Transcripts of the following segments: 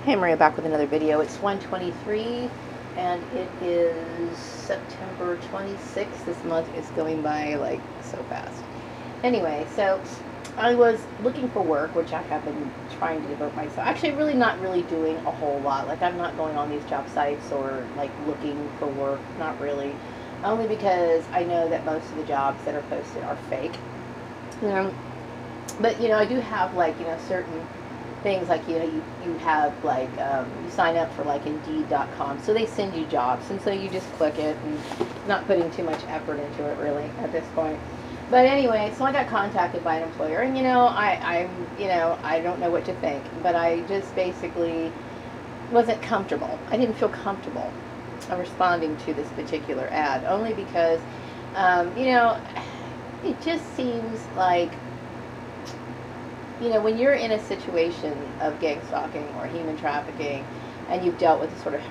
Hey Maria, back with another video. It's 1:23 and it is September 26th. This month is going by like so fast. Anyway, so I was looking for work, which I have been trying to devote myself. Actually, really not really doing a whole lot. Like I'm not going on these job sites or like looking for work. Not really. Only because I know that most of the jobs that are posted are fake. But I do have like certain things like you have like you sign up for like Indeed.com, so they send you jobs, and so you just click it and not putting too much effort into it really at this point. But anyway, so I got contacted by an employer, and I don't know what to think, but I just basically wasn't comfortable. I didn't feel comfortable responding to this particular ad, only because it just seems like when you're in a situation of gang stalking or human trafficking and you've dealt with this sort of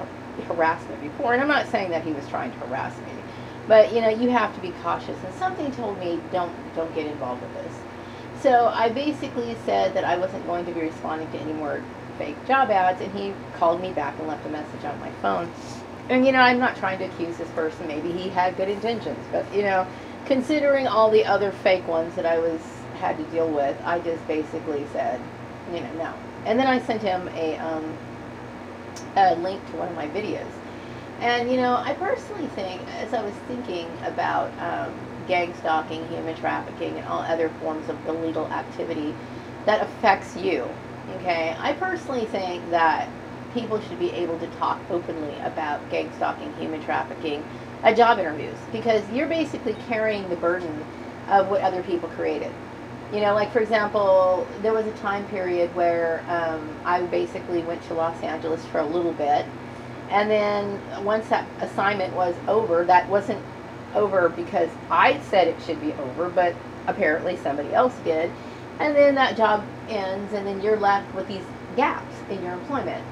harassment before, and I'm not saying that he was trying to harass me, but you have to be cautious, and something told me don't get involved with this. So I basically said that I wasn't going to be responding to any more fake job ads, and he called me back and left a message on my phone. And I'm not trying to accuse this person. Maybe he had good intentions, but considering all the other fake ones that I had to deal with, I just basically said, no. And then I sent him a link to one of my videos. And I personally think, as I was thinking about gang stalking, human trafficking, and all other forms of illegal activity that affects you, okay, I personally think that people should be able to talk openly about gang stalking, human trafficking at job interviews, because you're basically carrying the burden of what other people created. Like for example, there was a time period where I basically went to Los Angeles for a little bit, and then once that assignment was over, that wasn't over because I said it should be over, but apparently somebody else did, and then that job ends, and then you're left with these gaps in your employment.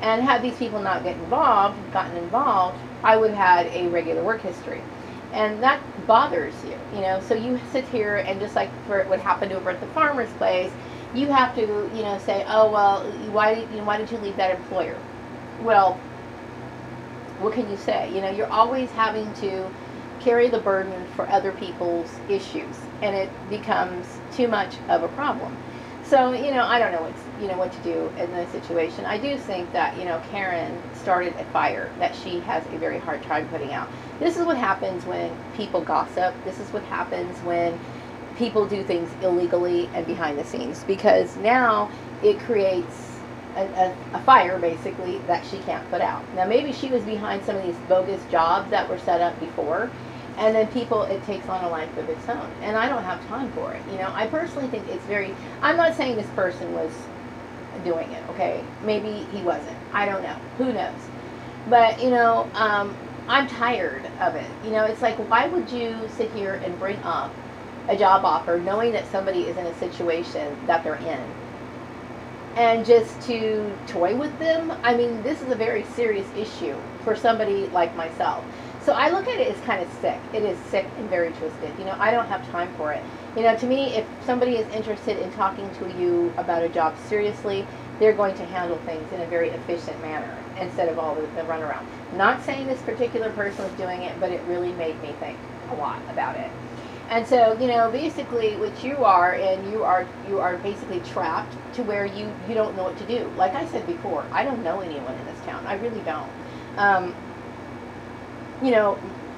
And had these people not gotten involved, I would have had a regular work history. And that bothers you, so you sit here and just like for what happened over at the farmer's place, you have to, say, oh, well, why did you leave that employer? Well, what can you say? You're always having to carry the burden for other people's issues, and it becomes too much of a problem. So, I don't know what to do in this situation. I do think that, Karen started a fire that she has a very hard time putting out. This is what happens when people gossip. This is what happens when people do things illegally and behind the scenes, because now it creates a fire, basically, that she can't put out. Now, maybe she was behind some of these bogus jobs that were set up before, and then it takes on a life of its own. And I don't have time for it. I personally think it's I'm not saying this person was doing it, okay? Maybe he wasn't. I don't know. Who knows? But, I'm tired of it. It's like, why would you sit here and bring up a job offer knowing that somebody is in a situation that they're in, and just to toy with them? I mean, this is a very serious issue for somebody like myself. So I look at it as kind of sick. It is sick and very twisted. I don't have time for it. To me, if somebody is interested in talking to you about a job seriously, they're going to handle things in a very efficient manner instead of all the runaround. Not saying this particular person was doing it, but it really made me think a lot about it. And so, basically what you are, and you are basically trapped to where you don't know what to do. Like I said before, I don't know anyone in this town. I really don't.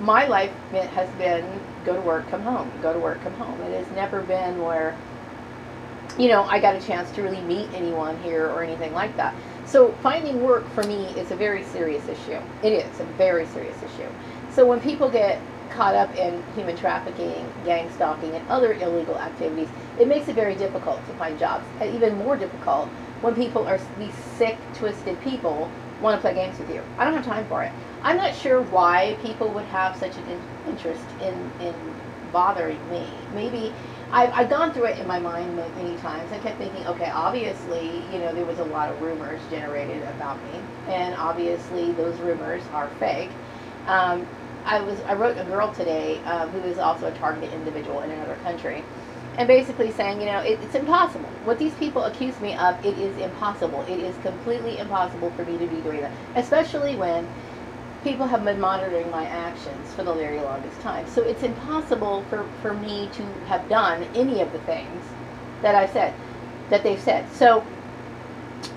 My life has been go to work, come home, go to work, come home. It has never been where, I got a chance to really meet anyone here or anything like that. So finding work for me is a very serious issue. It is a very serious issue. So when people get caught up in human trafficking, gang stalking, and other illegal activities, it makes it very difficult to find jobs. And even more difficult when people are these sick, twisted people want to play games with you. I don't have time for it. I'm not sure why people would have such an interest in bothering me. Maybe I've gone through it in my mind many times. I kept thinking, okay, obviously, there was a lot of rumors generated about me, and obviously those rumors are fake. I wrote a girl today who is also a targeted individual in another country, and basically saying, you know, it's impossible. What these people accuse me of, it is impossible. It is completely impossible for me to be doing that, especially when people have been monitoring my actions for the very longest time. So it's impossible for me to have done any of the things that I said, that they've said. So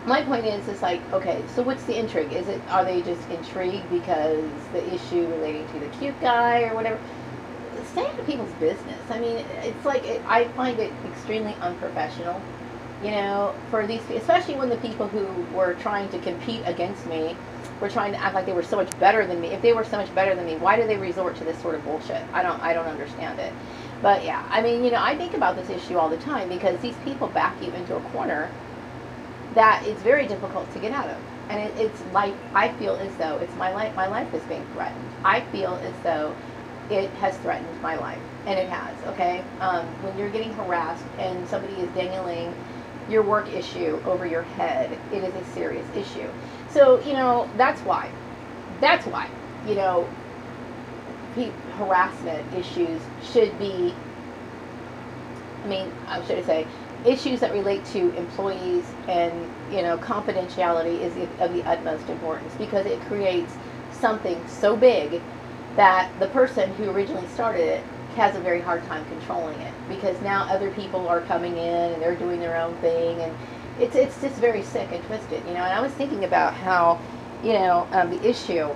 my point is like, okay, so what's the intrigue? Are they just intrigued because the issue relating to the cute guy or whatever? Stay out of people's business. I mean, it's like, I find it extremely unprofessional, you know, for these, especially when the people who were trying to compete against me were trying to act like they were so much better than me. If they were so much better than me, why do they resort to this sort of bullshit? I don't understand it. But yeah, I mean, you know, I think about this issue all the time because these people back you into a corner that it's very difficult to get out of. And it's like, I feel as though it's my life is being threatened. I feel as though it has threatened my life, and it has, okay? When you're getting harassed and somebody is dangling your work issue over your head, it is a serious issue. So, you know, that's why, you know, harassment issues should be, I mean, should I say, issues that relate to employees and, you know, confidentiality is of the utmost importance, because it creates something so big that the person who originally started it has a very hard time controlling it, because now other people are coming in and they're doing their own thing, and it's just very sick and twisted, you know. And I was thinking about how, you know, the issue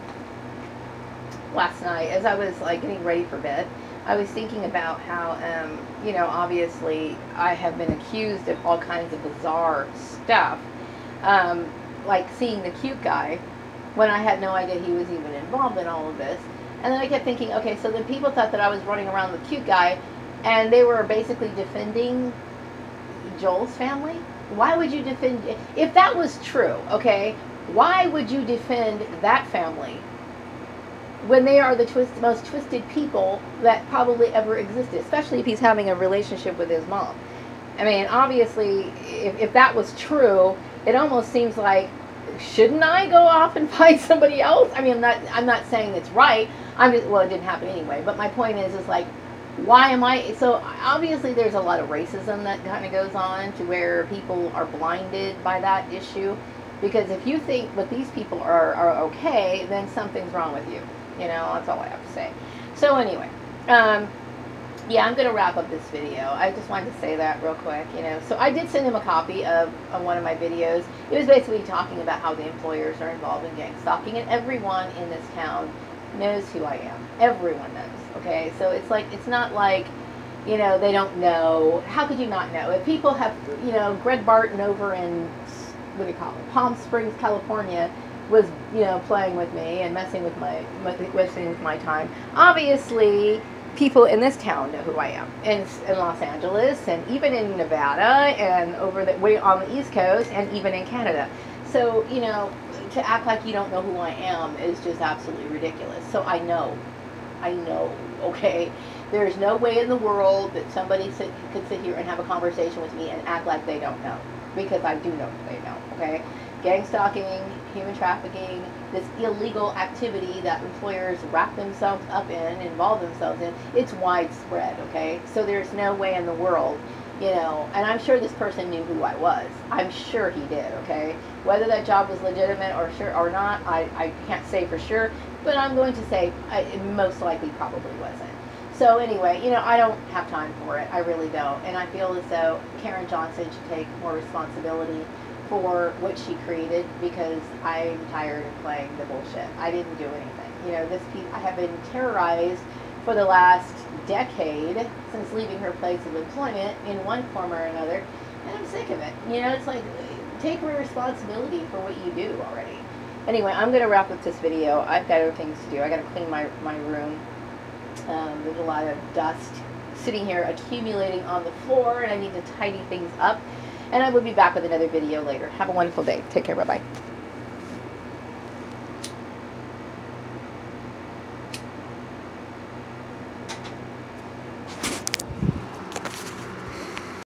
last night as I was like getting ready for bed. I was thinking about how, you know, obviously I have been accused of all kinds of bizarre stuff, like seeing the cute guy when I had no idea he was even involved in all of this. And then I kept thinking, okay, so then people thought that I was running around with the cute guy, and they were basically defending Joel's family. Why would you defend, if that was true, okay, why would you defend that family when they are the most twisted people that probably ever existed, especially if he's having a relationship with his mom? I mean, obviously, if that was true, it almost seems like, shouldn't I go off and find somebody else? I mean, I'm not saying it's right. I'm just, well, it didn't happen anyway. But my point is like, why am I? So obviously, there's a lot of racism that kind of goes on to where people are blinded by that issue. Because if you think that these people are okay, then something's wrong with you. You know, that's all I have to say. So anyway, yeah, I'm going to wrap up this video. I just wanted to say that real quick, you know. So I did send him a copy of one of my videos. It was basically talking about how the employers are involved in gang stalking, and everyone in this town knows who I am. Everyone knows, okay? So it's like, it's not like, you know, they don't know. How could you not know? If people have, you know, Greg Barton over in, what do you call it, Palm Springs, California, was, you know, playing with me and messing with my time. Obviously, people in this town know who I am, in Los Angeles, and even in Nevada, and over the way on the East Coast, and even in Canada. So, you know, to act like you don't know who I am is just absolutely ridiculous. So I know, okay? There's no way in the world that somebody could sit here and have a conversation with me and act like they don't know, because I do know they know, okay? Gang stalking, human trafficking, this illegal activity that employers wrap themselves up in, involve themselves in, it's widespread, okay? So there's no way in the world, you know, and I'm sure this person knew who I was. I'm sure he did, okay? Whether that job was legitimate or not, I can't say for sure, but I'm going to say it most likely probably wasn't. So anyway, you know, I don't have time for it. I really don't. And I feel as though Karen Johnson should take more responsibility for what she created, because I'm tired of playing the bullshit. I didn't do anything. You know, I have been terrorized for the last decade since leaving her place of employment in one form or another, and I'm sick of it. You know, it's like, take responsibility for what you do already. Anyway, I'm going to wrap up this video. I've got other things to do. I got to clean my room. There's a lot of dust sitting here accumulating on the floor, and I need to tidy things up. And I will be back with another video later. Have a wonderful day. Take care. Bye-bye.